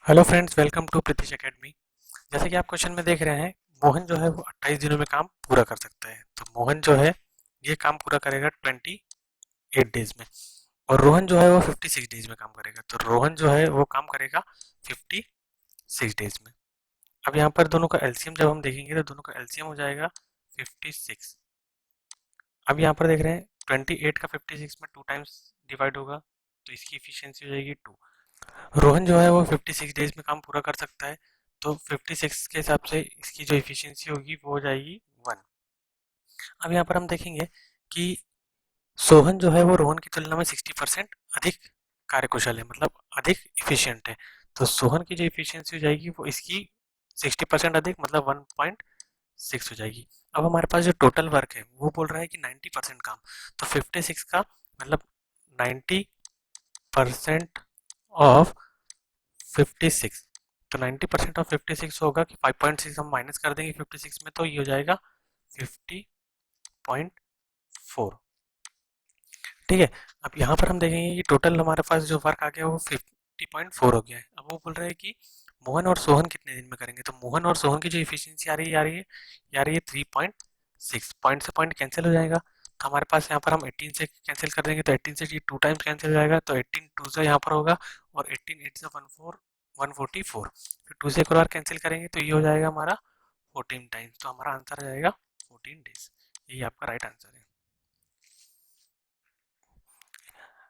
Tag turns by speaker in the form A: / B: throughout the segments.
A: Hello friends, welcome to Pritish academy. जैसे कि आप क्वेश्चन में देख रहे हैं, मोहन जो है वो 28 दिनों में काम पूरा कर सकता है। तो मोहन जो है ये काम पूरा करेगा 28 डेज में, और रोहन जो है वो 56 डेज में काम करेगा। तो रोहन जो है वो काम करेगा 56 डेज में। अब यहाँ पर दोनों का एलसीएम जब हम देखेंगे तो दोनों का एलसीएम हो जाएगा 56। अब यहाँ पर देख रहे हैं 28 का 56 में 2 टाइम्स डिवाइड होगा, तो इसकी इफिशियंसी हो जाएगी 2। रोहन जो है वो 56 डेज में काम पूरा कर सकता है, तो 56 के हिसाब से इसकी जो इफिशियंसी होगी वो हो जाएगी 1। अब यहाँ पर हम देखेंगे कि सोहन जो है वो रोहन की तुलना में 60% अधिक कार्यकुशल है, मतलब अधिक इफिशियंट है। तो सोहन की जो इफिशियंसी हो जाएगी वो इसकी 60% अधिक, मतलब 1.6 हो जाएगी। अब हमारे पास जो टोटल वर्क है वो बोल रहा है कि 90% काम, तो 56 का मतलब 90% ऑफ 56, तो 90% ऑफ 56 होगा कि 5.6 हम माइनस कर देंगे 56 में, तो ये हो जाएगा 50.4। ठीक है। अब यहाँ पर हम देखेंगे कि टोटल हमारे पास जो वर्क आ गया वो 50.4 हो गया है। अब वो बोल रहे हैं कि मोहन और सोहन कितने दिन में करेंगे, तो मोहन और सोहन की जो इफिशियंसी आ रही है 3.6। पॉइंट से पॉइंट कैंसिल हो जाएगा, तो हमारे पास यहाँ पर हम 18 से कैंसिल कर देंगे, तो 18 से ये 2 टाइम्स कैंसिल हो जाएगा, तो 18 2 से यहाँ पर होगा, और 18 8 से 144। फिर 2 से एक और बार कैंसिल करेंगे तो ये हो जाएगा हमारा 14 टाइम्स, तो हमारा आंसर आ जाएगा 14 डेज। यही आपका राइट आंसर है।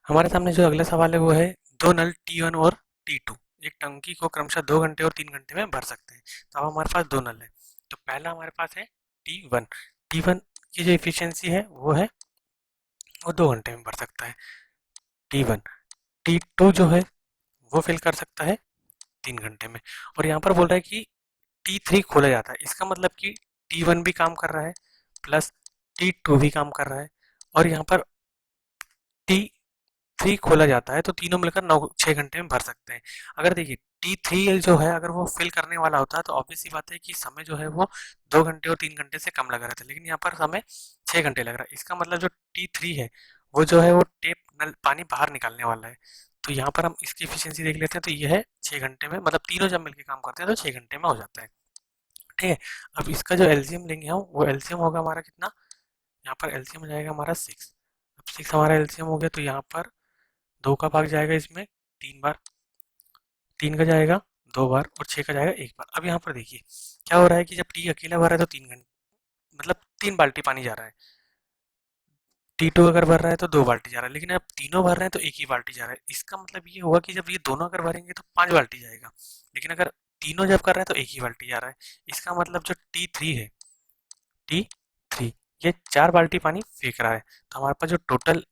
A: हमारे सामने जो अगला सवाल है वो है, दो नल T1 और T2 एक टंकी को क्रमशः 2 घंटे और 3 घंटे में भर सकते हैं। तो अब हमारे पास दो नल है। तो पहला हमारे पास है T1। T1 की जो इफिशियंसी है वो है, वो 2 घंटे में भर सकता है। T1। T2 जो है वो फिल कर सकता है 3 घंटे में। और यहाँ पर बोल रहा है कि T3 खोला जाता है, इसका मतलब कि T1 भी काम कर रहा है प्लस T2 भी काम कर रहा है, और यहाँ पर T3 खोला जाता है, तो तीनों मिलकर 6 घंटे में भर सकते हैं। अगर देखिए T3 जो है अगर वो फिल करने वाला होता है तो ऑब्वियस सी बात है कि समय जो है वो 2 घंटे और 3 घंटे से कम लग रहा था, लेकिन यहाँ पर समय 6 घंटे लग रहा है। इसका मतलब जो T3 है वो जो है वो टेप नल पानी बाहर निकालने वाला है। तो यहाँ पर हम इसकी एफिशिएंसी देख लेते हैं, तो ये है 6 घंटे में, मतलब तीनों जब मिलकर काम करते हैं तो 6 घंटे में हो जाता है। ठीक है। अब इसका जो एलसीएम लेंगे हम, वो एलसीएम होगा हमारा कितना, यहाँ पर एलसीएम हो जाएगा हमारा 6। अब 6 हमारा एलसीएम हो गया, तो यहाँ पर 2 का भाग जाएगा इसमें 3 बार, 3 का जाएगा 2 बार, और 6 का जाएगा 1 बार। अब यहाँ पर देखिए क्या हो रहा है कि जब टी अकेला भर रहा है तो 3 घंटे, मतलब 3 बाल्टी पानी जा रहा है। T2 अगर भर रहा है तो 2 बाल्टी जा रहा है, लेकिन अब तीनों भर रहे हैं तो एक ही बाल्टी जा रहा है। इसका मतलब ये हुआ कि जब ये दोनों अगर भरेंगे तो 5 बाल्टी जाएगा, लेकिन अगर तीनों जब कर रहे हैं तो एक ही बाल्टी जा रहा है। इसका मतलब जो T3 है, T3 ये 4 बाल्टी पानी फेंक रहा है। तो हमारे पास जो टोटल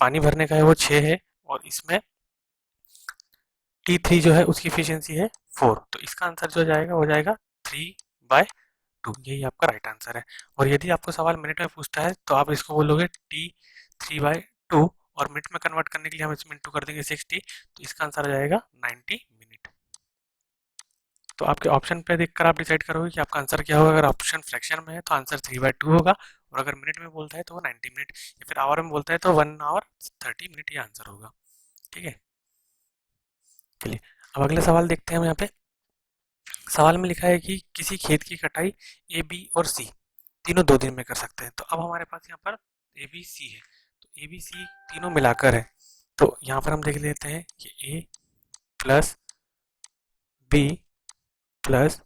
A: पानी भरने का है वो 6 है, और इसमें T3 जो है उसकी इफिशियंसी है 4। तो इसका आंसर जो जाएगा वो जाएगा 3/2। यही आपका राइट आंसर है। और यदि आपको सवाल मिनट में पूछता है तो आप इसको बोलोगे T3/2, और मिनट में कन्वर्ट करने के लिए हम इसमें इंटू कर देंगे 60, तो इसका आंसर आ जाएगा 90 मिनट। तो आपके ऑप्शन पे देखकर आप डिसाइड करोगे कि आपका आंसर क्या होगा। अगर ऑप्शन फ्रैक्शन में है तो आंसर 3/2 होगा, और अगर मिनट में बोलता है तो वो 90 मिनट, या फिर आवर में बोलता है तो 1 आवर 30 मिनट ये आंसर होगा। ठीक है। चलिए, अब अगला सवाल देखते हैं हम यहाँ पे। सवाल में लिखा है कि किसी खेत की कटाई ए बी और सी तीनों 2 दिन में कर सकते हैं। तो अब हमारे पास यहाँ पर ए बी सी है, तो ए बी सी तीनों मिलाकर है। तो यहाँ पर हम देख लेते हैं कि ए प्लस बी प्लस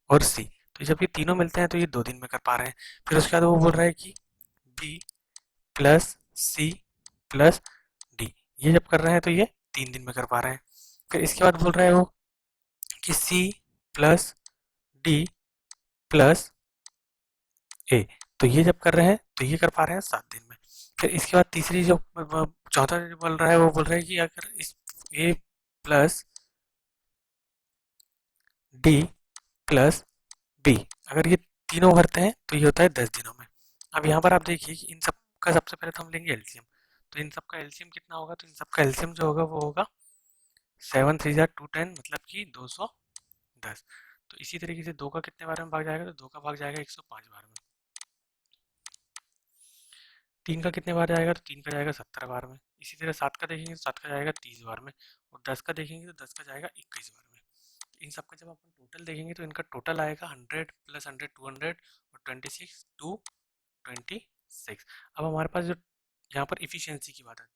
A: और सी, तो जब ये तीनों मिलते हैं तो ये 2 दिन में कर पा रहे हैं। फिर उसके बाद वो बोल रहा है कि B plus C plus D, ये जब कर रहे हैं तो ये 3 दिन में कर पा रहे हैं। फिर इसके बाद बोल रहा है वो कि सी प्लस डी प्लस ए, तो ये जब कर रहे हैं तो ये कर पा रहे हैं 7 दिन में। फिर इसके बाद तीसरी जो चौथा जो बोल रहा है वो बोल रहा है कि अगर इस ए प्लस डी प्लस बी अगर ये तीनों करते हैं तो ये होता है 10 दिनों में। अब यहाँ पर आप देखिए कि इन सब का सबसे पहले तो हम लेंगे एलसीएम। तो इन सब का एलसीएम कितना होगा, तो इन सब का एलसीएम जो होगा वो होगा 7 3 2 10, मतलब कि 210। तो इसी तरीके से 2 का कितने बार में भाग जाएगा, तो 2 का भाग जाएगा 105 बार में। 3 का कितने बार जाएगा, तो 3 का जाएगा 70 बार में। इसी तरह 7 का देखेंगे तो 7 का जाएगा 30 बार में, और 10 का देखेंगे तो 10 का जाएगा 21 बार में। इन सबका जब अपन टोटल देखेंगे तो इनका टोटल आएगा 100 प्लस 100 200 और 26 226। अब हमारे पास जो यहाँ पर इफिशियंसी की बात आती है,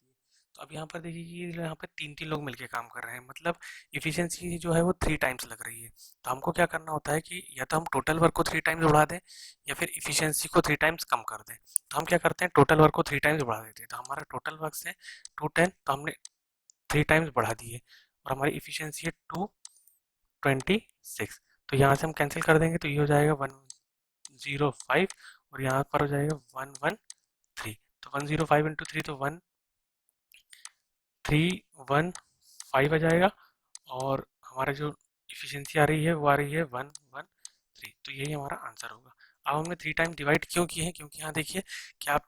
A: तो अब यहाँ पर देखिए कि यहाँ पर तीन तीन लोग मिलके काम कर रहे हैं, मतलब इफिशियंसी जो है वो 3 टाइम्स लग रही है। तो हमको क्या करना होता है कि या तो हम टोटल वर्क को 3 टाइम्स बढ़ा दें या फिर इफिशियंसी को 3 टाइम्स कम कर दें। तो हम क्या करते हैं, टोटल वर्क को 3 टाइम्स बढ़ा देते हैं। तो हमारा टोटल वर्क से 210, तो हमने 3 टाइम्स बढ़ा दिए, और हमारी इफिशियंसी है 226। तो यहाँ से हम कैंसिल कर देंगे, तो ये हो जाएगा 105, और यहाँ पर हो जाएगा 113। तो 105 इंटू 3 तो 1315 आ जाएगा, और हमारा जो इफिशियंसी आ रही है वो आ रही है 113। तो यही हमारा आंसर होगा। अब हमने 3 टाइम डिवाइड क्यों किए हैं, क्योंकि यहाँ देखिए कि आप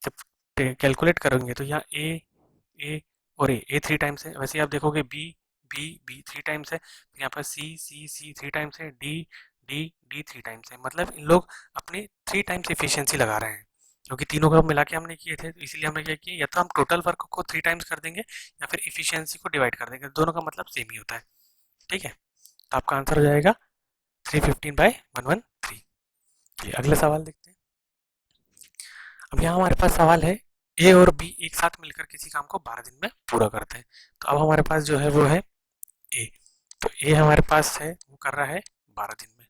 A: जब कैलकुलेट करेंगे तो यहाँ ए और ए 3 टाइम्स है, वैसे आप देखोगे बी 3 टाइम्स है, फिर यहाँ पर सी 3 टाइम्स है, डी 3 टाइम्स है। मतलब इन लोग अपनी 3 टाइम्स इफिशियंसी लगा रहे हैं, क्योंकि तीनों को मिला के हमने किए थे, तो इसीलिए हमने क्या किया, या तो हम टोटल वर्क को 3 टाइम्स कर देंगे या फिर इफिशियंसी को डिवाइड कर देंगे, दोनों का मतलब सेम ही होता है। ठीक है, तो आपका आंसर हो जाएगा 315/113। चलिए अगला सवाल देखते हैं। अब यहाँ हमारे पास सवाल है, ए और बी एक साथ मिलकर किसी काम को 12 दिन में पूरा करते हैं। तो अब हमारे पास जो है वो है ए। तो ए हमारे पास है, वो कर रहा है 12 दिन में।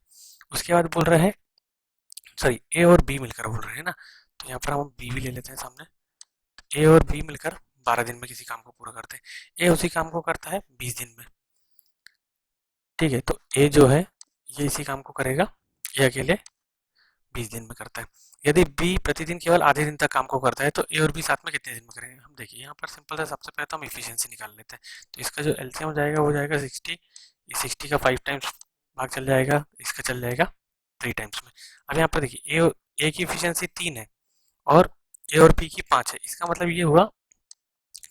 A: उसके बाद बोल रहे हैं, सॉरी, ए और बी मिलकर बोल रहे हैं ना, तो यहाँ पर हम बी भी ले लेते हैं सामने। ए और बी मिलकर 12 दिन में किसी काम को पूरा करते हैं। ए उसी काम को करता है 20 दिन में। ठीक है, तो ए जो है ये इसी काम को करेगा, ये अकेले 20 दिन में करता है। यदि बी प्रतिदिन केवल आधे दिन तक काम को करता है, तो ए और बी साथ में कितने दिन में करेंगे। हम देखिए यहाँ पर सिंपल है, सबसे पहले तो हम इफिशियंसी निकाल लेते हैं। तो इसका जो एलसीएम हो जाएगा वो जाएगा 60। 60 का 5 टाइम्स भाग चल जाएगा, इसका चल जाएगा 3 टाइम्स में। अब यहाँ पर देखिए ए की इफिशियंसी 3 है और ए और बी की 5 है। इसका मतलब ये हुआ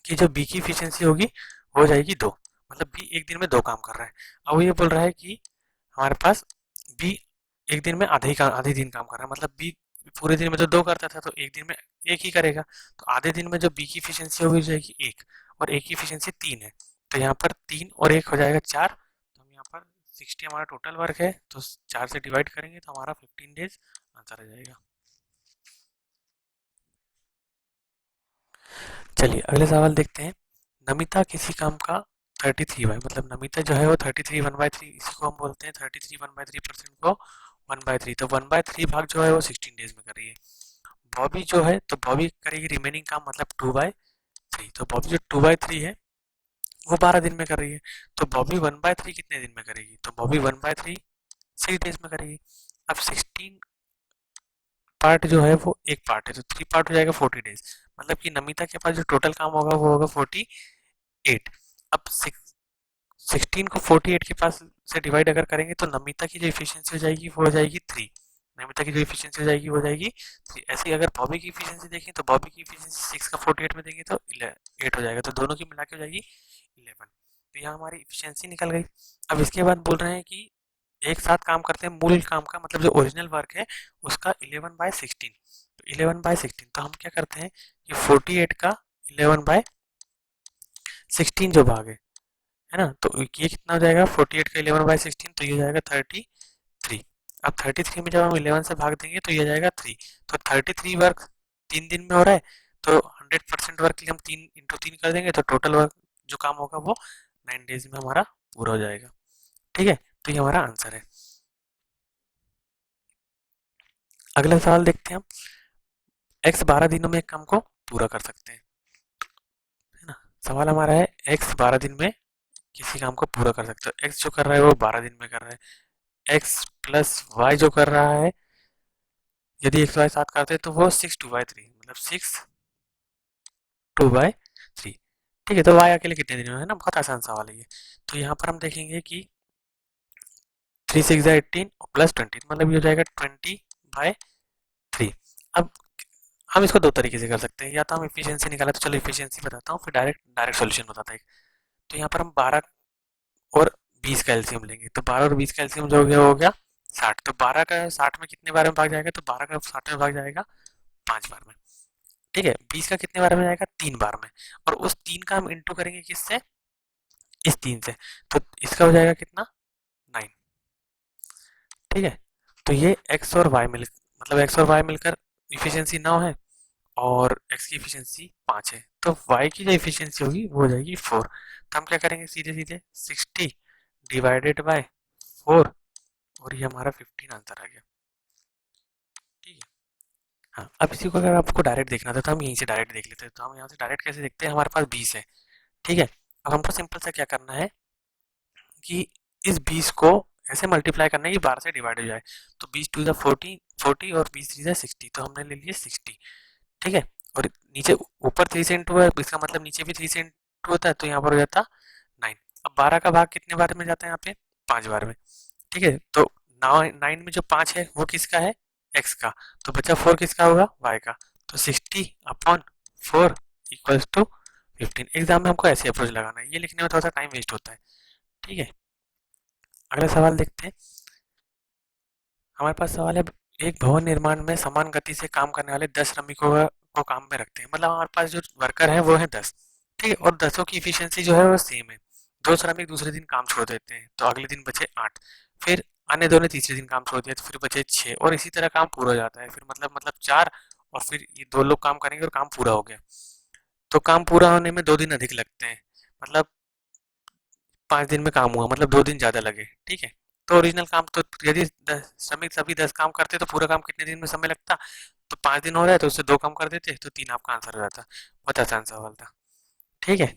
A: कि जो बी की इफिशियंसी होगी वो हो जाएगी 2। मतलब बी एक दिन में 2 काम कर रहा है। अब वो ये बोल रहा है कि हमारे पास बी एक दिन में आधे दिन काम कर रहा है, मतलब बी पूरे दिन में तो 2 करता था, तो एक दिन में एक ही करेगा। तो आधे दिन में जो बी की इफिशियंसी होगी जाएगी 1, और ए की इफिशियंसी 3 है। तो यहाँ पर 3 और 1 हो जाएगा 4। तो हम यहाँ पर 60 हमारा टोटल वर्क है, तो 4 से डिवाइड करेंगे तो हमारा 15 डेज आंसर आ जाएगा। चलिए अगले सवाल देखते हैं। नमिता किसी काम का 33 बाई, मतलब नमिता जो है वो 33 1/3, इसी को हम बोलते हैं 33 1/3% को 1/3। तो 1/3 भाग जो है वो 16 डेज में कर रही है। बॉबी जो है, तो बॉबी करेगी रिमेनिंग काम, मतलब 2/3। तो बॉबी जो 2/3 है वो 12 दिन में कर रही है। तो बॉबी 1/3 कितने दिन में करेगी, तो बॉबी 1/3 6 डेज में करेगी। अब 16 पार्ट जो है वो एक पार्ट है, तो 3 पार्ट हो जाएगा 40 डेज। मतलब कि नमिता के पास जो टोटल काम होगा वो होगा 48। अब 16 को 48 के पास से डिवाइड अगर करेंगे तो नमिता की जो इफिशियंसी हो जाएगी वो हो जाएगी 3। नमिता की जो इफिशियंसी हो जाएगी वो हो जाएगी 3। ऐसे ही अगर बॉबी की इफिशियंसी देखें तो बॉबी की इफिशियंसी 6 का 48 में देंगे तो 8 हो जाएगा, तो दोनों की मिला के हो जाएगी 11। तो यहाँ हमारी इफिशियंसी निकल गई। अब इसके बाद बोल रहे हैं कि एक साथ काम करते हैं मूल काम का, मतलब जो ओरिजिनल वर्क है उसका 11/16। तो 11/16, तो हम क्या करते हैं कि 48 का 11/16 जो भाग है ना, तो ये कितना हो जाएगा, 48 का 11/16, तो ये हो जाएगा 33। अब 33 में जब हम 11 से भाग देंगे तो ये आ जाएगा 3। तो 33 वर्क 3 दिन में हो रहा है, तो 100% वर्क के लिए हम 3 × 3 कर देंगे, तो टोटल वर्क जो काम होगा वो 9 डेज में हमारा पूरा हो जाएगा। ठीक है, तो ये हमारा आंसर है। अगला सवाल देखते हैं हम। एक्स 12 दिनों में एक काम को पूरा कर सकते हैं, है ना। सवाल हमारा है एक्स 12 दिन में किसी काम को पूरा कर सकते हो। एक्स जो कर रहा है वो 12 दिन में कर रहा है। एक्स प्लस वाई जो कर रहा है, यदि एक्स वाई साथ करते हैं तो वो 6 2/3, मतलब 6 2/3। ठीक है, तो वाई अकेले कितने दिन में, है ना, बहुत आसान सवाल है ये। तो यहाँ पर हम देखेंगे कि 3 6 18 प्लस 20, मतलब ये हो जाएगा 20/3। अब हम इसको दो तरीके से कर सकते हैं, या तो हम इफिशियंसी निकाला, तो चलो इफिशियंसी बताता हूँ, फिर डायरेक्ट सोल्यूशन बताता है। तो यहाँ पर हम 12 और 20 का एलसीएम लेंगे, तो 12 और 20 का एलसीएम जो हो गया 60। तो 12 का 60 में कितने बार में भाग जाएगा, तो 12 का 60 में भाग जाएगा 5 बार में। ठीक है, 20 का कितने बार में जाएगा, 3 बार में। और उस 3 का हम इंटू करेंगे किससे, इस 3 से। तो इसका हो जाएगा कितना, ठीक है। तो ये एक्स और वाई मतलब एक्स और वाई मिलकर इफिशियंसी 9 है और एक्स की इफिशियंसी 5 है, तो वाई की जो इफिशियंसी होगी वो हो जाएगी 4। तो हम क्या करेंगे, सीधे सीधे 60 डिवाइडेड बाय 4, और ये हमारा 15 आंसर आ गया। ठीक है। हाँ, अब इसी को अगर आपको डायरेक्ट देखना था तो हम यहीं से डायरेक्ट देख लेते हैं। तो हम यहाँ से डायरेक्ट कैसे देखते हैं, हमारे पास 20 है। ठीक है। अब हमको सिंपल सा क्या करना है कि इस 20 को ऐसे मल्टीप्लाई करना है कि 12 से डिवाइड हो जाए। तो 20 टू ज़ा 40, 40 और 20 थ्री ज़ा 60, तो हमने ले लिए 60। ठीक है। और नीचे ऊपर 3 से इंटू है, इसका मतलब नीचे भी 3 से इंटू होता है, तो यहाँ पर हो जाता 9। अब 12 का भाग कितने बार में जाता है यहाँ पे, 5 बार में। ठीक है। तो 9 में जो 5 है वो किसका है, एक्स का। तो बचा 4 किसका होगा, वाई का। तो 60/4 इक्वल्स टू 15। एग्जाम में हमको ऐसे अप्रोच लगाना है, ये लिखने में थोड़ा सा टाइम वेस्ट होता है। ठीक है। अगला सवाल देखते हैं। हमारे पास सवाल है, एक भवन निर्माण में समान गति से काम करने वाले 10 श्रमिकों को काम में रखते हैं। मतलब हमारे पास जो वर्कर है वो है 10। ठीक है। और 10 की इफिशियंसी जो है वो सेम है। दो श्रमिक दूसरे दिन काम छोड़ देते हैं तो अगले दिन बचे 8। फिर अन्य दो ने तीसरे दिन काम छोड़ दिया तो फिर बचे 6, और इसी तरह काम पूरा हो जाता है। फिर मतलब 4, और फिर ये दो लोग काम करेंगे और काम पूरा हो गया। तो काम पूरा होने में 2 दिन अधिक लगते हैं। मतलब 5 दिन में काम हुआ, मतलब 2 दिन ज्यादा लगे। ठीक है। तो ओरिजिनल काम तो, यदि श्रमिक सभी 10 काम करते तो पूरा काम कितने दिन में समय लगता, तो 5 दिन हो रहा है तो उससे 2 काम कर देते तो 3 आपका आंसर हो जाता। बहुत आसान सवाल था। ठीक है।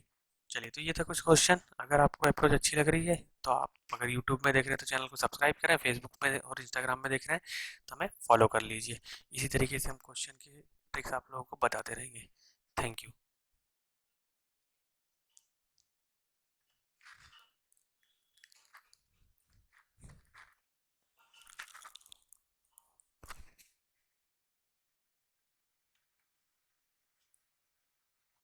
A: चलिए, तो ये था कुछ क्वेश्चन। अगर आपको अप्रोच अच्छी लग रही है तो आप अगर यूट्यूब में देख रहे हैं तो चैनल को सब्सक्राइब करें, फेसबुक में और इंस्टाग्राम में देख रहे हैं तो हमें फॉलो कर लीजिए। इसी तरीके से हम क्वेश्चन की ट्रिक्स आप लोगों को बताते रहेंगे। Thank you.